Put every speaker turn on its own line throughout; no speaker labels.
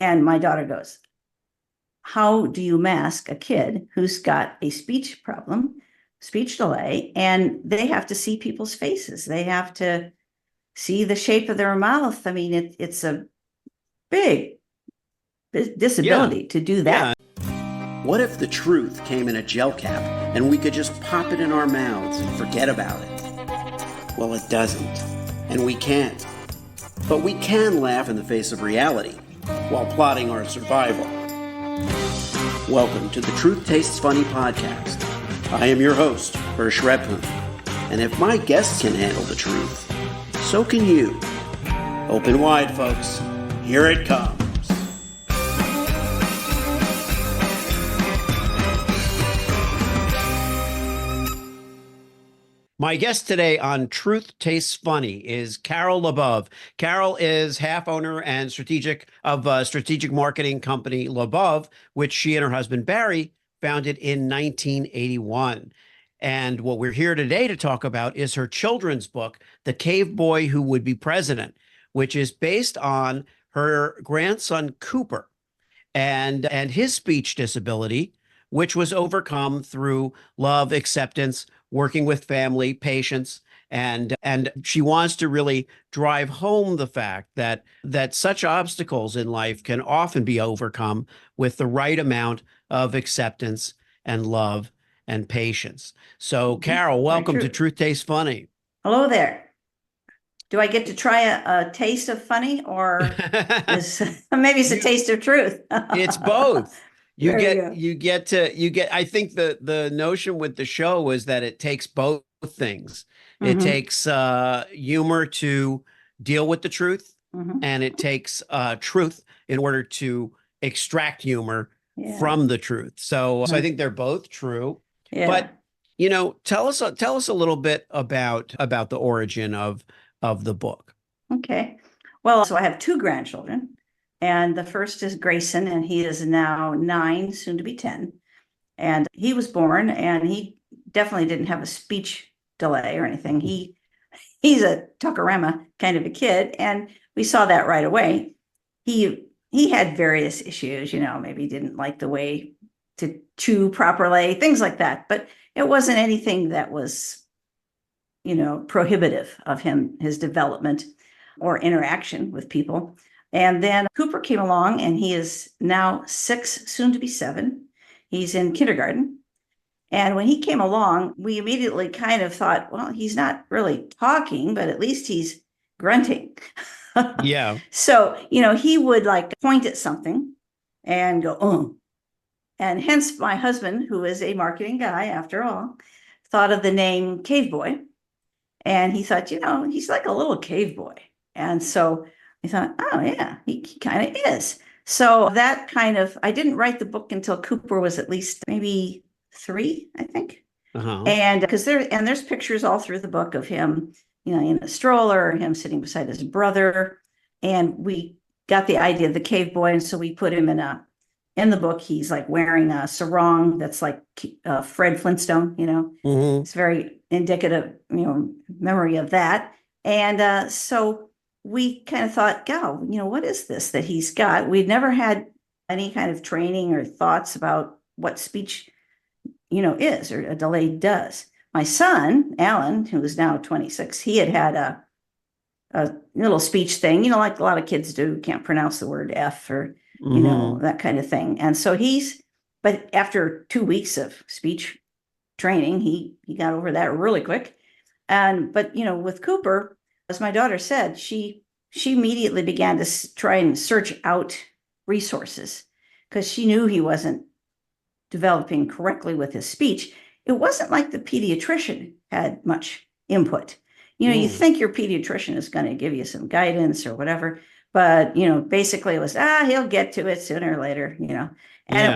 And my daughter goes, how do you mask a kid who's got a speech problem, speech delay, and they have to see people's faces? They have to see the shape of their mouth. I mean, it's a big disability to do that.
What if the truth came in a gel cap and we could just pop it in our mouths and forget about it? Well, it doesn't, and we can't. But we can laugh in the face of reality while plotting our survival. Welcome to the Truth Tastes Funny podcast. I am your host, Hersh, and if my guests can handle the truth, so can you. Open wide, folks. Here it comes. My guest today on Truth Tastes Funny is Carol LaBov. Carol is half owner and strategic marketing company LaBov, which she and her husband Barry founded in 1981. And what we're here today to talk about is her children's book, The Cave Boy Who Would Be President, which is based on her grandson Cooper and his speech disability, which was overcome through love, acceptance, working with family, patience, and she wants to really drive home the fact that such obstacles in life can often be overcome with the right amount of acceptance and love and patience. So, Carol, welcome to Truth Tastes Funny.
Hello there. Do I get to try a taste of funny, or maybe it's a taste of truth?
It's both. You get. I think the notion with the show was that it takes both things. Mm-hmm. It takes humor to deal with the truth, mm-hmm. and it takes truth in order to extract humor from the truth. So I think they're both true. Yeah. But tell us a little bit about the origin of the book.
Okay. Well, so I have two grandchildren. And the first is Grayson, and he is now 9, soon to be 10. And he was born, and he definitely didn't have a speech delay or anything. He's a Tuckarama kind of a kid, and we saw that right away. He had various issues, maybe didn't like the way to chew properly, things like that. But it wasn't anything that was, prohibitive of his development or interaction with people. And then Cooper came along, and he is now 6, soon to be 7. He's in kindergarten. And when he came along, we immediately kind of thought, well, he's not really talking, but at least he's grunting.
Yeah.
So, he would like point at something and go, And hence my husband, who is a marketing guy after all, thought of the name Cave Boy. And he thought, he's like a little cave boy. And so I thought, oh, yeah, he kind of is. So that I didn't write the book until Cooper was at least maybe 3, I think. Uh-huh. And because there's pictures all through the book of him, in a stroller, him sitting beside his brother. And we got the idea of the cave boy. And so we put him in the book, he's like wearing a sarong that's like Fred Flintstone, Mm-hmm. It's very indicative, memory of that. And so we kind of thought, God, what is this that he's got? We'd never had any kind of training or thoughts about what speech, is or a delay does. My son, Alan, who is now 26, he had a little speech thing, like a lot of kids do, can't pronounce the word F or, mm-hmm. That kind of thing. And so but after 2 weeks of speech training, he got over that really quick. But with Cooper, as my daughter said, she immediately began to try and search out resources because she knew he wasn't developing correctly with his speech. It wasn't like the pediatrician had much input. You think your pediatrician is going to give you some guidance or whatever, but basically it was, he'll get to it sooner or later, and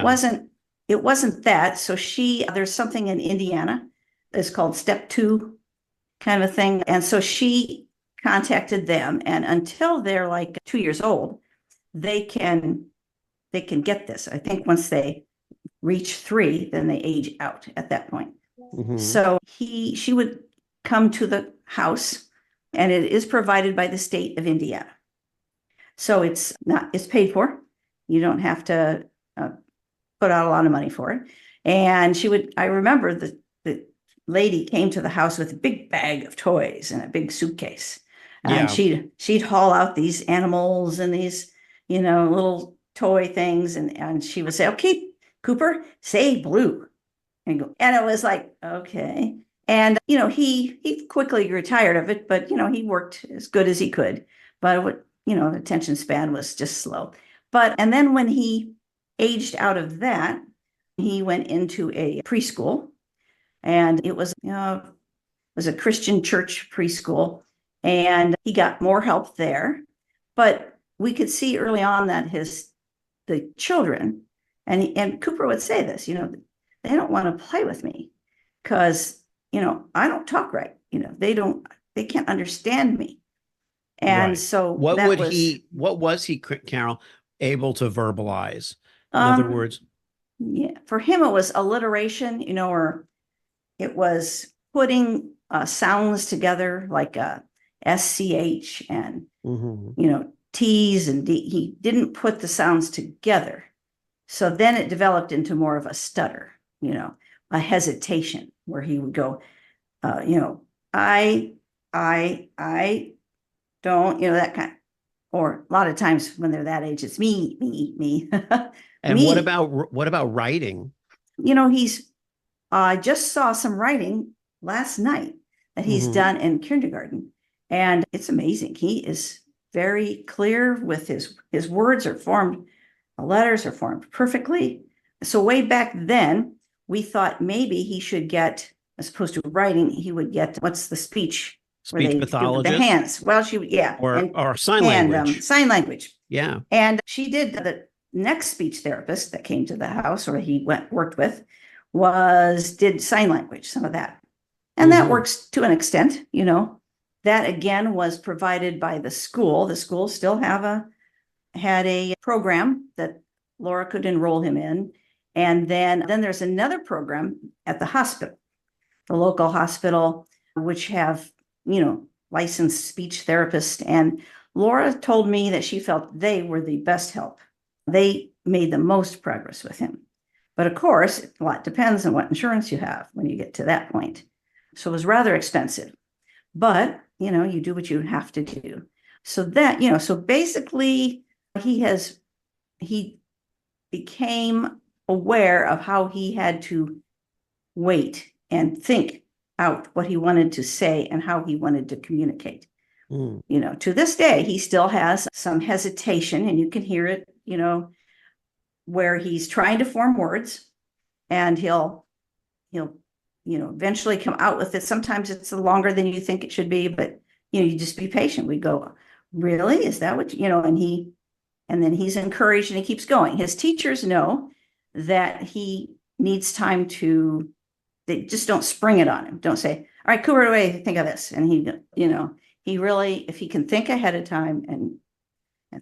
it wasn't that. So there's something in Indiana that's called step 2 kind of thing. And so she contacted them, and until they're like 2 years old, they can get this. I think once they reach 3, then they age out at that point. Mm-hmm. So she would come to the house, and it is provided by the state of Indiana. So it's paid for, You don't have to put out a lot of money for it. And I remember the lady came to the house with a big bag of toys and a big suitcase. And
Yeah.
she'd haul out these animals and these, little toy things. And she would say, okay, Cooper, say blue. And it was like, okay. And, he quickly grew tired of it, but, he worked as good as he could. But, attention span was just slow. And then when he aged out of that, he went into a preschool, and it was, a Christian church preschool, and he got more help there. But we could see early on that the children, and Cooper would say this, they don't want to play with me because, I don't talk right. They can't understand me. And
Right.
so
What
that
would
was,
what was he, Carol, able to verbalize? In other
um,
words,
yeah, for him, it was alliteration, or it was putting sounds together like a SCH and,
mhm.
T's and D. He didn't put the sounds together. So then it developed into more of a stutter, a hesitation where he would go, I, I don't, that kind of, or a lot of times when they're that age, it's me,
And
me.
what about writing?
I just saw some writing last night that he's
Hmm.
done in kindergarten, and it's amazing. He is very clear with his words are formed, the letters are formed perfectly. So way back then, we thought maybe he should get, as opposed to writing, he would get, what's the speech where
Speech
they do with the
pathologist
hands? Well, she would, yeah, and
or sign language?
sign language.
Yeah.
And she did. The next speech therapist that came to the house, or he worked with, did sign language, some of that. And that
Hmm.
works to an extent, That again was provided by the school. The school still had a program that Laura could enroll him in. And then there's another program at the hospital, the local hospital, which have, licensed speech therapists. And Laura told me that she felt they were the best help. They made the most progress with him. But of course, a lot depends on what insurance you have when you get to that point. So it was rather expensive. But, you do what you have to do. So basically he became aware of how he had to wait and think out what he wanted to say and how he wanted to communicate.
Mm.
To this day, he still has some hesitation, and you can hear it, where he's trying to form words, and he'll eventually come out with it. Sometimes it's longer than you think it should be, but you just be patient. We go, really? Is that what and then he's encouraged and he keeps going. His teachers know that he needs time they just don't spring it on him. Don't say, all right, Cooper, away, think of this. And he really, if he can think ahead of time and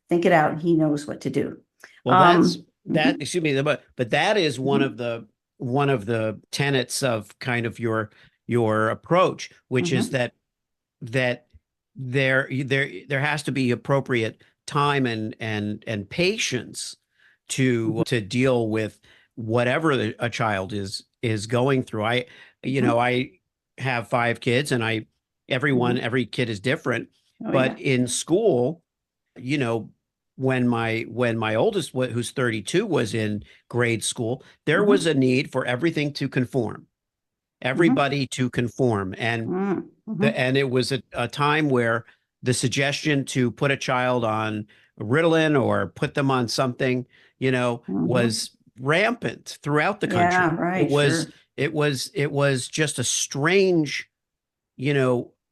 think it out, he knows what to do.
Well,
Mhm.
excuse me, but that is
Mhm.
one of the tenets of kind of your approach, which is
Mhm.
that there has to be appropriate time and patience to deal with whatever a child is going through.
Mhm.
I have five kids, and
Mhm.
every kid is different,
Oh
but
yeah.
in school, you know, when my oldest, who's 32, was in grade school, there was
Mhm.
a need for everything to conform,
Mhm.
everybody to conform,
Mhm. Mhm.
and it was a time where the suggestion to put a child on Ritalin or put them on something,
Mhm.
was rampant throughout the
Yeah,
country.
right, sure.
It was just a strange,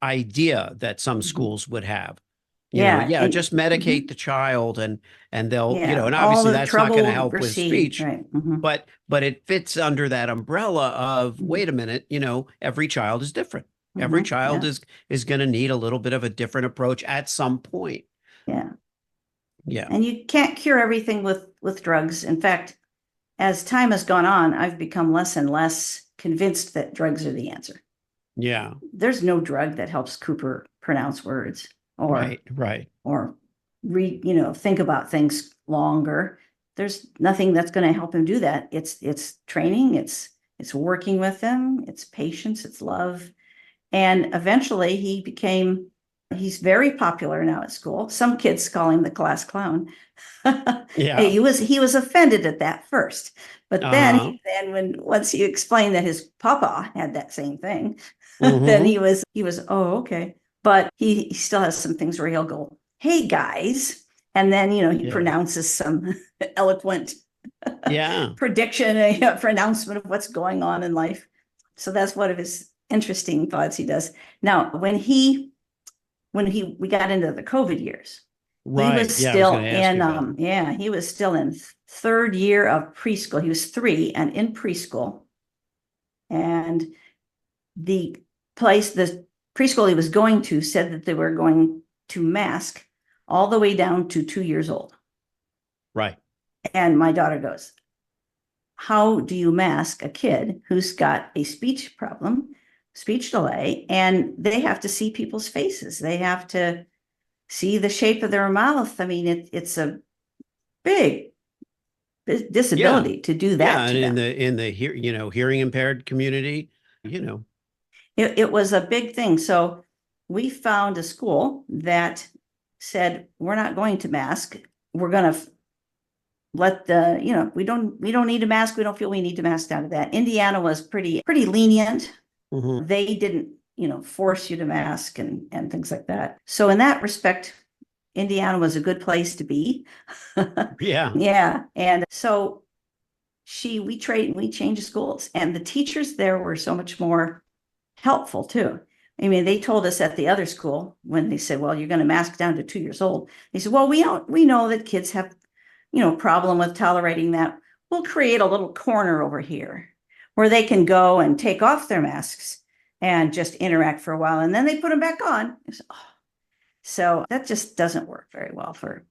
idea that some
Mhm.
schools would have.
Yeah,
Yeah,
and
just medicate
mhm.
the child, and they'll,
Yeah,
and
all
obviously
the
that's not going to
trouble
help with
recede,
speech,
right? Mhm.
but it fits under that umbrella of,
Mhm.
wait a minute, every child is different. Every
Mhm.
child
Yeah,
is going to need a little bit of a different approach at some point.
yeah.
Yeah.
And you can't cure everything with drugs. In fact, as time has gone on, I've become less and less convinced that drugs are the answer.
Yeah.
There's no drug that helps Cooper pronounce words or
Right. Right.
think about things longer. there's nothing that's going to help him do that. It's training, it's working with them, it's patience, it's love. And eventually he's very popular now at school. Some kids call him the class clown.
Yeah.
He was offended at that first, but
Uh-huh.
once you explained that his papa had that same thing, then
Hmm.
he was, oh, okay. But he still has some things where he'll go, hey guys, and then he
Yeah.
pronounces some eloquent
Yeah.
prediction, pronouncement of what's going on in life. So that's one of his interesting thoughts he does. Now, we got into the COVID years, he
Right.
was
Yeah. I was going
still
to ask
in,
you about that.
he was still in third year of preschool. He was 3 and in preschool. And the the preschool he was going to said that they were going to mask all the way down to 2 years old.
Right.
And my daughter goes, how do you mask a kid who's got a speech problem, speech delay, and they have to see people's faces? They have to see the shape of their mouth. I mean, it's a big
Yeah.
disability to do
Yeah.
that
And
to them.
in the hearing impaired community, you know.
It was a big thing. So we found a school that said, we're not going to mask. We're going to let we don't need a mask. We don't feel we need to mask out of that. Indiana was pretty lenient.
Hmm.
They didn't, force you to mask and things like that. So in that respect, Indiana was a good place to be.
Yeah.
Yeah. And so we changed schools, and the teachers there were so much more helpful too. I mean, they told us at the other school when they said, well, you're going to mask down to 2 years old. They said, well, we know that kids have, problem with tolerating that. We'll create a little corner over here where they can go and take off their masks and just interact for a while. And then they put them back on. So that just doesn't work very well for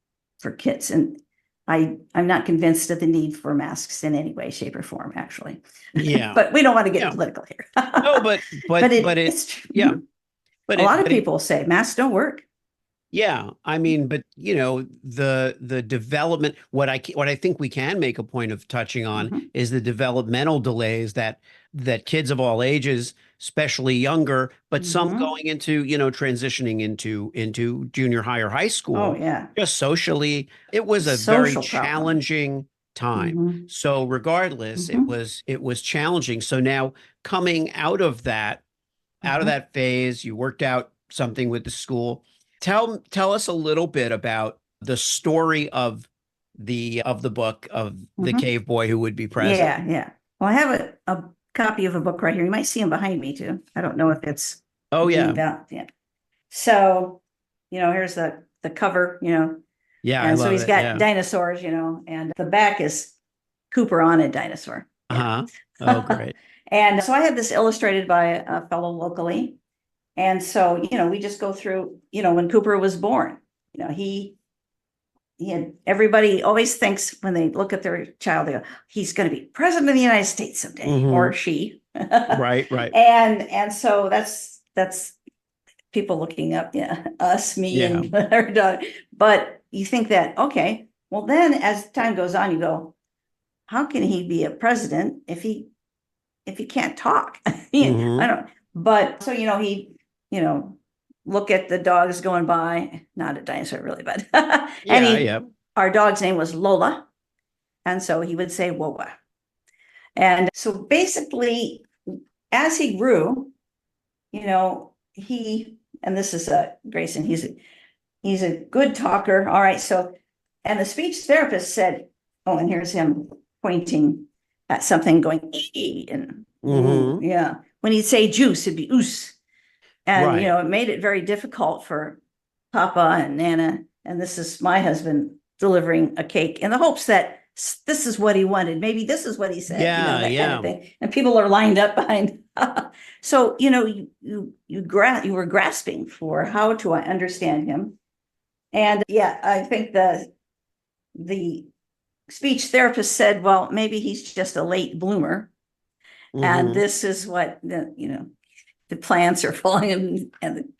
kids. And I'm not convinced of the need for masks in any way, shape, or form, actually.
Yeah.
But we don't want to get
Yeah.
political here.
No,
But
it,
it's
yeah.
true. A lot of people say masks don't work.
Yeah, I mean, but the development, what I think we can make a point of touching on
Mhm.
is the developmental delays that kids of all ages, especially younger, but some
Mhm.
going into, transitioning into junior high or high
Oh,
school,
yeah.
just socially, it was a very
Social problem.
challenging time.
Mhm.
So regardless,
Mhm.
it was challenging. So now coming out of
Mhm.
that phase, you worked out something with the school. Tell us a little bit about the story of the book of the
Mhm.
cave boy who would be president.
Yeah, yeah. Well, I have a copy of a book right here. You might see him behind me too. I don't know if it's
Oh
beamed
yeah.
out yet. So, here's the cover,
Yeah, I
and so
love
he's
it.
got
Yeah.
dinosaurs, and the back is Cooper on a dinosaur. Yeah.
Uh-huh. Oh, great.
And so I had this illustrated by a fellow locally. And so, we just go through, when Cooper was born, he had everybody always thinks when they look at their child, they go, he's going to be president of the United States someday, or
Hmm.
she.
Right, right.
And so that's people looking up, yeah, us, me,
Yeah.
and our dog. But you think that, okay, well, then as time goes on, you go, how can he be a president if he can't talk? I
Hmm.
don't. But so he, you know, look at the dogs going by. Not a dinosaur, really, but and
Yeah, yeah.
our dog's name was Lola, and so he would say Wowa. And so basically, as he grew, he and this is Grayson. He's a good talker. All right, so and the speech therapist said, "Oh, and here's him pointing at something, going ee and ooh,
Hmm.
yeah." When he'd say juice, it'd be oos, and
Right.
it made it very difficult for Papa and Nana. And this is my husband delivering a cake in the hopes that this is what he wanted. Maybe this is what he said,
Yeah,
that kind of
yeah.
thing. And people are lined up behind. So, you were grasping for how to understand him. And yeah, I think the speech therapist said, well, maybe he's just a late bloomer. And
Hmm.
this is what the plants are falling, and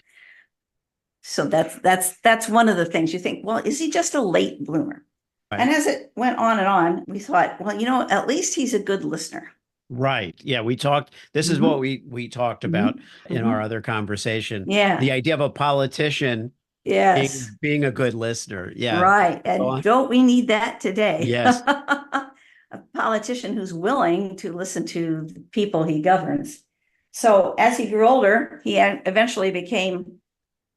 so that's one of the things you think, well, is he just a late bloomer? And as it went on, we thought, well, at least he's a good listener.
Right. Yeah, we talked. This is what we talked about in our other conversation.
Yeah.
The idea of a politician
Yes.
being a good listener. Yeah.
Right.
Go
And
on.
don't we need that today?
Yes.
A politician who's willing to listen to the people he governs. So as he grew older, he eventually became,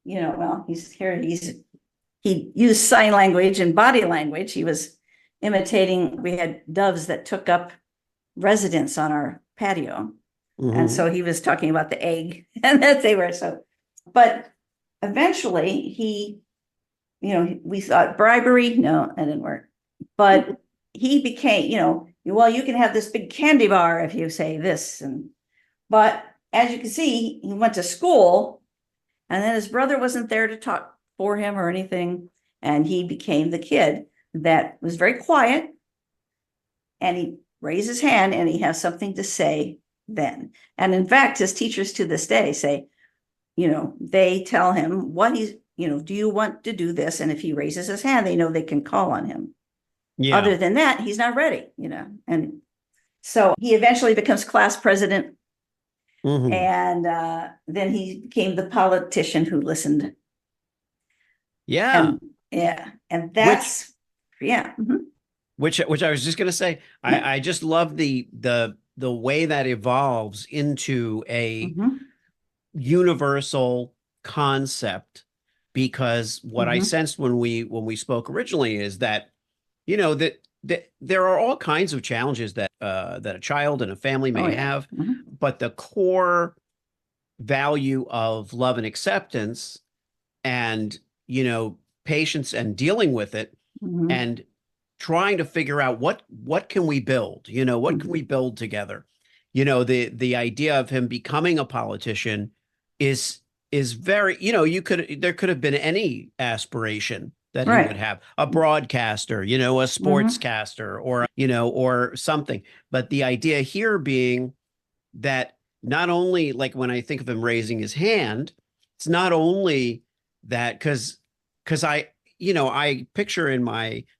well, he used sign language and body language. He was imitating, we had doves that took up residence on our patio. And so he was talking about the egg and that they were but eventually we thought bribery, no, that didn't work. But he became, well, you can have this big candy bar if you say this. But as you can see, he went to school and then his brother wasn't there to talk for him or anything. And he became the kid that was very quiet. And he raised his hand and he has something to say then. And in fact, his teachers to this day say, they tell him what he's, do you want to do this? And if he raises his hand, they know they can call on him.
Yeah.
Other than that, he's not ready, And so he eventually becomes class president. And then he became the politician who listened.
Yeah.
And that's,
Which I was just going to say, I just love the way that evolves into a universal concept, because what I sensed when we spoke originally is that, that there are all kinds of challenges that a child and a family may have, but the core value of love and acceptance and, patience and dealing with it and trying to figure out what can we build, what can we build together? The idea of him becoming a politician is very, there could have been any aspiration that he would have, a broadcaster, a sportscaster or something. But the idea here being that not only, like when I think of him raising his hand, it's not only that because I picture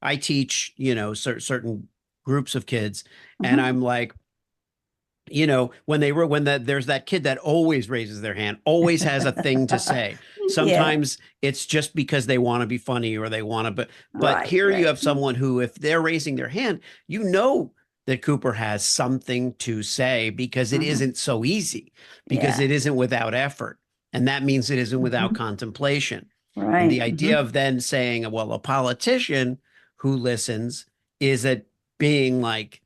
I teach, certain groups of kids, and I'm like, there's that kid that always raises their hand, always has a thing to say. Sometimes it's just because they want to be funny or they want to, but here you have someone who, if they're raising their hand, that Cooper has something to say, because it isn't so easy, because it isn't without effort. And that means it isn't without contemplation.
Right.
And the idea of then saying, well, a politician who listens is it being like,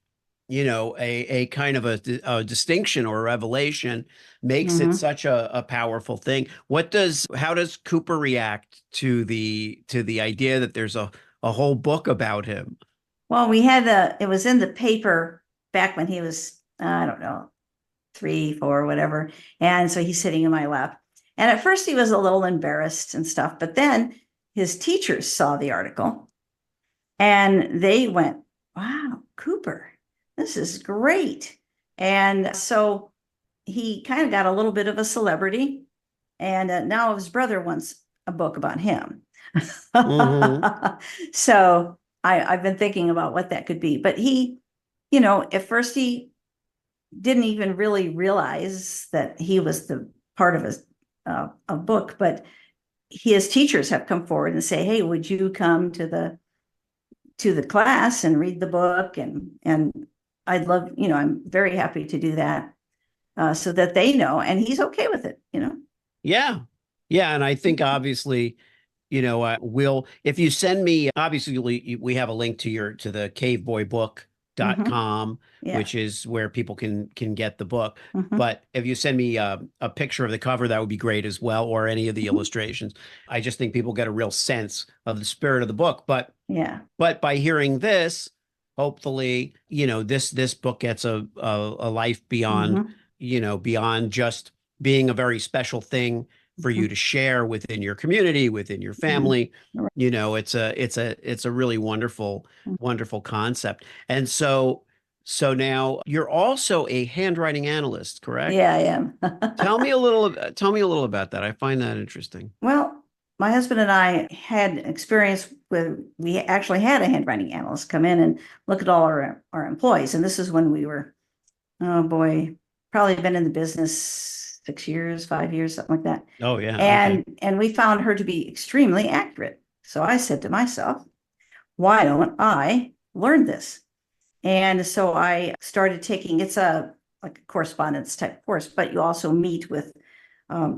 a kind of a distinction or a revelation makes it such a powerful thing. How does Cooper react to the idea that there's a whole book about him?
Well, it was in the paper back when he was, I don't know, 3, 4, whatever. And so he's sitting in my lap. And at first he was a little embarrassed and stuff, but then his teachers saw the article and they went, wow, Cooper, this is great. And so he kind of got a little bit of a celebrity. And now his brother wants a book about him. So I've been thinking about what that could be. But he, at first he didn't even really realize that he was the part of a book, but his teachers have come forward and say, hey, would you come to the class and read the book? And I'd love, I'm very happy to do that, so that they know, and he's okay with it,
Yeah. Yeah. And I think obviously, if you send me, obviously we have a link to the caveboybook.com, which is where people can get the book. But if you send me a picture of the cover, that would be great as well, or any of the illustrations. I just think people get a real sense of the spirit of the book. But by hearing this, hopefully, this book gets a life beyond, beyond just being a very special thing for you to share within your community, within your family. It's a really wonderful concept. And so now you're also a handwriting analyst, correct?
Yeah, I am.
Tell me a little about that. I find that interesting.
Well, my husband and I had experience with, we actually had a handwriting analyst come in and look at all our employees. And this is when we were, oh boy, probably been in the business 6 years, 5 years, something like that.
Oh yeah.
And
Okay.
and we found her to be extremely accurate. So I said to myself, why don't I learn this? And so I started taking, it's a like a correspondence type course, but you also meet with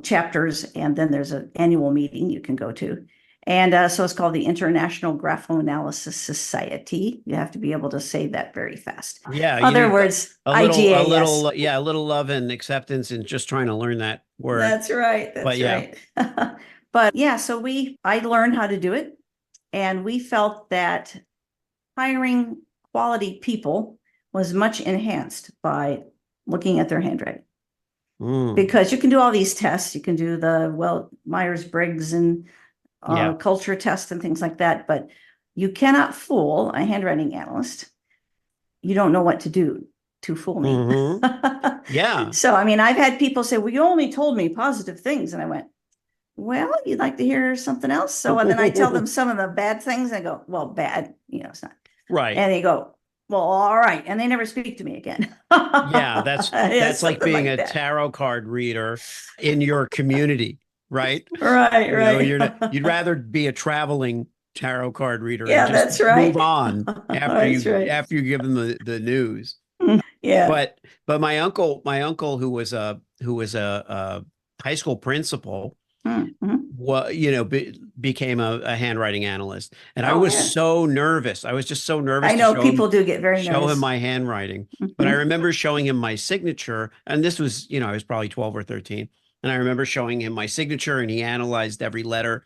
chapters, and then there's an annual meeting you can go to. And so it's called the International Graphoanalysis Society. You have to be able to say that very fast.
Yeah, you
Other
need
words,
a
IGAS.
little, yeah, a little love and acceptance and just trying to learn that word.
That's right.
But
That's
yeah.
right. But yeah, so I learned how to do it, and we felt that hiring quality people was much enhanced by looking at their handwriting.
Mm,
Because you can do all these tests. You can do the, well, Myers-Briggs and
yeah.
culture test and things like that, but you cannot fool a handwriting analyst. You don't know what to do to fool me.
Hmm. Yeah.
So, I mean, I've had people say, well, you only told me positive things. And I went, well, you'd like to hear something else? So, and then I tell them some of the bad things. And I go, well, bad, it's not.
Right.
And they go, well, all right. And they never speak to me again.
Yeah,
Yeah,
that's like
something
being
like
a
that.
tarot card reader in your community, right?
Right,
You'd
right.
rather be a traveling tarot card reader and
Yeah,
just
that's
move
right.
on
That's right.
after you give them the news.
Yeah.
But my uncle who was a high school principal,
Mhm.
became a handwriting analyst, and I
Oh,
was
yeah.
so nervous. I was just so nervous
I
to
know people do get very
show him
nervous.
my handwriting. But I
Mhm.
remember showing him my signature, and this was, I was probably 12 or 13, and I remember showing him my signature, and he analyzed every letter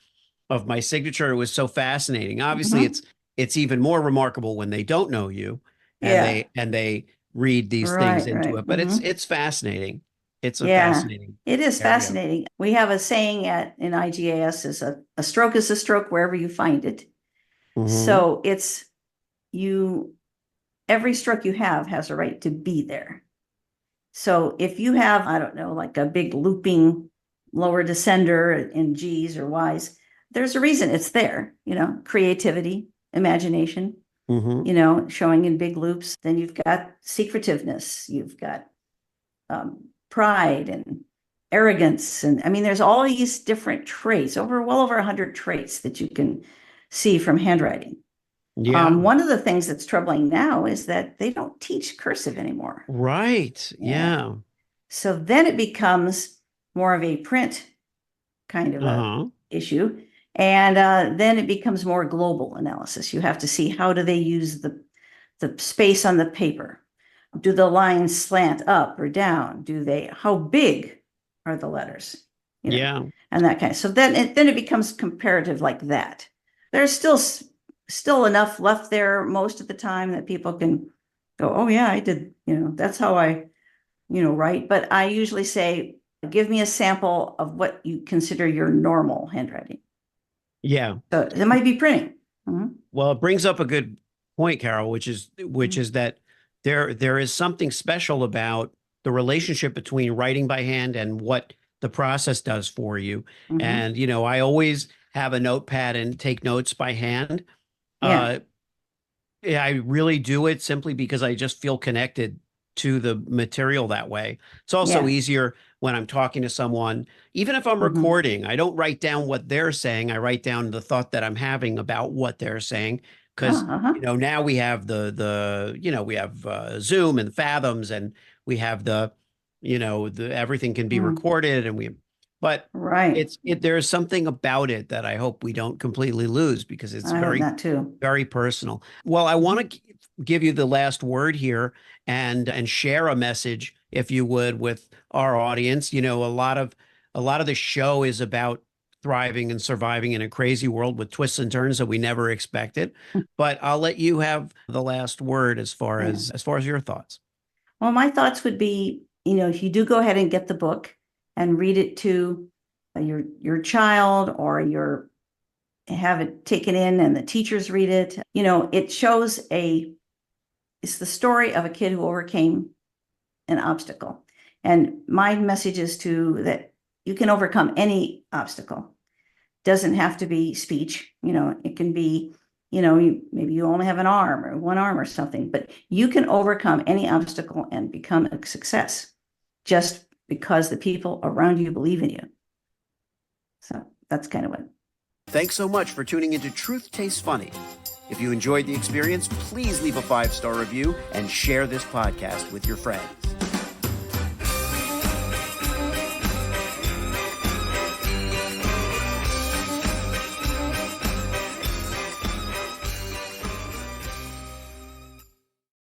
of my signature. It was so fascinating. Obviously,
Mhm.
it's even more remarkable when they don't know you, and
Yeah.
they read these things
Right,
into
right.
it. But
Mhm.
it's fascinating. It's a
Yeah.
fascinating
It is
area.
fascinating. We have a saying in IGAS is a stroke is a stroke wherever you find it.
Hmm.
So it's you, every stroke you have has a right to be there. So if you have, I don't know, like a big looping lower descender in G's or Y's, there's a reason it's there, creativity, imagination,
Hmm.
showing in big loops. Then you've got secretiveness, you've got pride and arrogance. And I mean, there's all these different traits, well over 100 traits that you can see from handwriting.
Yeah.
One of the things that's troubling now is that they don't teach cursive anymore.
Right.
Yeah.
Yeah.
So then it becomes more of a print kind of a
Uh-huh.
issue. And then it becomes more global analysis. You have to see how do they use the space on the paper? Do the lines slant up or down? How big are the letters?
Yeah.
And that kind of, so then it becomes comparative like that. There's still enough left there most of the time that people can go, oh yeah, I did, that's how I write. But I usually say, give me a sample of what you consider your normal handwriting.
Yeah.
So it might be printing. Mhm.
Well, it brings up a good point, Carol, which is that there is something special about the relationship between writing by hand and what the process does for you.
Mhm.
And I always have a notepad and take notes by hand.
Yeah.
Uh, yeah, I really do it simply because I just feel connected to the material that way. It's also
Yeah.
easier when I'm talking to someone, even if I'm
Mhm.
recording, I don't write down what they're saying. I write down the thought that I'm having about what they're saying. Because,
Uh-huh.
now we have we have Zoom and Fathoms, and we have the everything can be
Mm.
recorded, but
Right.
there's something about it that I hope we don't completely lose because it's
I hope
very,
not too.
very personal. Well, I
Mhm.
want to give you the last word here and share a message, if you would, with our audience. A lot of the show is about thriving and surviving in a crazy world with twists and turns that we never expected. But I'll let you have the last word
Yeah.
as far as your thoughts.
Well, my thoughts would be, if you do go ahead and get the book and read it to your child, or have it taken in and the teachers read it, it shows it's the story of a kid who overcame an obstacle. And my message is that you can overcome any obstacle. doesn't have to be speech. It can be, maybe you only have an arm or one arm or something, but you can overcome any obstacle and become a success just because the people around you believe in you. So that's kind of what.
Thanks so much for tuning into Truth Tastes Funny. If you enjoyed the experience, please leave a 5-star review and share this podcast with your friends.